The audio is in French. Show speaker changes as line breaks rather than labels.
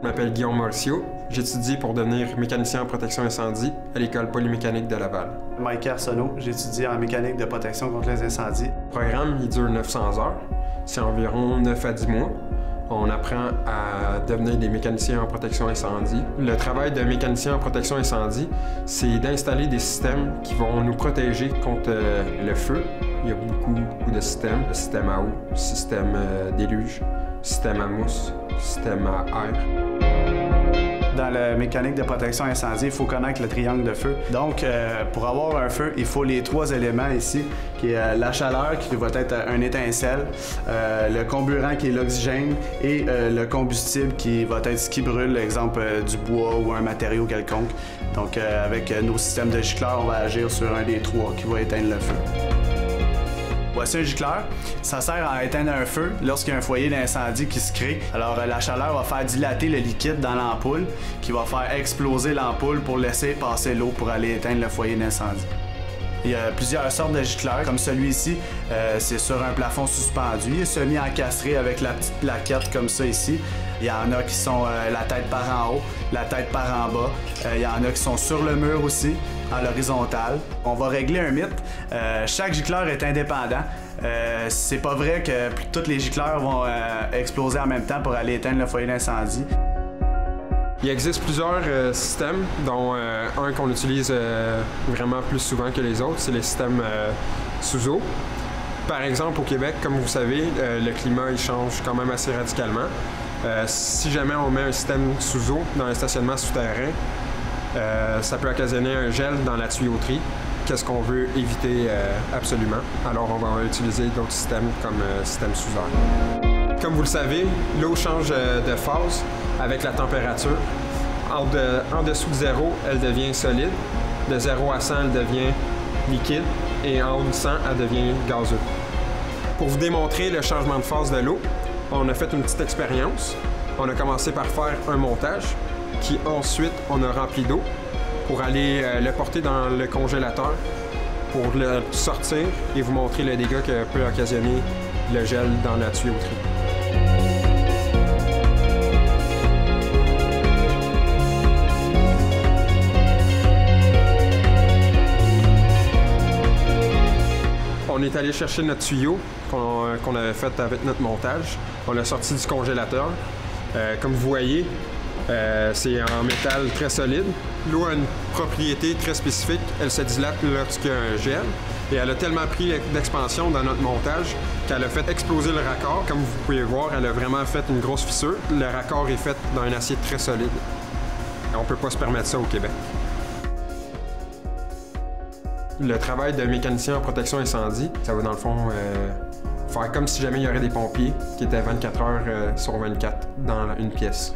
Je m'appelle Guillaume Morcio. J'étudie pour devenir mécanicien en protection incendie à l'École polymécanique de Laval.
Mike Arsenault, j'étudie en mécanique de protection contre les incendies.
Le programme, il dure 900 heures. C'est environ 9 à 10 mois. On apprend à devenir des mécaniciens en protection incendie. Le travail de mécanicien en protection incendie, c'est d'installer des systèmes qui vont nous protéger contre le feu. Il y a beaucoup de systèmes. Le système à eau, le système déluge, le système à mousse, le système à air.
Dans la mécanique de protection incendie, il faut connaître le triangle de feu. Donc, pour avoir un feu, il faut les trois éléments ici, qui est la chaleur, qui va être un étincelle, le comburant, qui est l'oxygène, et le combustible, qui va être ce qui brûle, exemple du bois ou un matériau quelconque. Donc, avec nos systèmes de gicleurs, on va agir sur un des trois qui va éteindre le feu. Voici un gicleur. Ça sert à éteindre un feu lorsqu'il y a un foyer d'incendie qui se crée. Alors la chaleur va faire dilater le liquide dans l'ampoule qui va faire exploser l'ampoule pour laisser passer l'eau pour aller éteindre le foyer d'incendie. Il y a plusieurs sortes de gicleurs, comme celui-ci, c'est sur un plafond suspendu. Il est semi-encastré avec la petite plaquette comme ça ici. Il y en a qui sont la tête par en haut, la tête par en bas. Il y en a qui sont sur le mur aussi, à l'horizontale. On va régler un mythe. Chaque gicleur est indépendant. C'est pas vrai que tous les gicleurs vont exploser en même temps pour aller éteindre le foyer d'incendie.
Il existe plusieurs systèmes, dont un qu'on utilise vraiment plus souvent que les autres, c'est le système sous eau. Par exemple, au Québec, comme vous savez, le climat il change quand même assez radicalement. Si jamais on met un système sous eau dans un stationnement souterrain, ça peut occasionner un gel dans la tuyauterie. Qu'est-ce qu'on veut éviter absolument? Alors on va utiliser d'autres systèmes comme système sous air. Comme vous le savez, l'eau change de phase avec la température. En dessous de 0, elle devient solide. De 0 à 100, elle devient liquide. Et en haut de 100, elle devient gazeuse. Pour vous démontrer le changement de phase de l'eau, on a fait une petite expérience. On a commencé par faire un montage, qui ensuite on a rempli d'eau pour aller le porter dans le congélateur pour le sortir et vous montrer le dégât que peut occasionner le gel dans la tuyauterie. On est allé chercher notre tuyau qu'on avait fait avec notre montage. On l'a sorti du congélateur. Comme vous voyez, c'est en métal très solide. L'eau a une propriété très spécifique. Elle se dilate lorsqu'il y a un gel. Et elle a tellement pris d'expansion dans notre montage qu'elle a fait exploser le raccord. Comme vous pouvez voir, elle a vraiment fait une grosse fissure. Le raccord est fait dans un acier très solide. On ne peut pas se permettre ça au Québec. Le travail de mécanicien en protection incendie, ça va dans le fond faire comme si jamais il y aurait des pompiers qui étaient 24 heures sur 24 dans une pièce.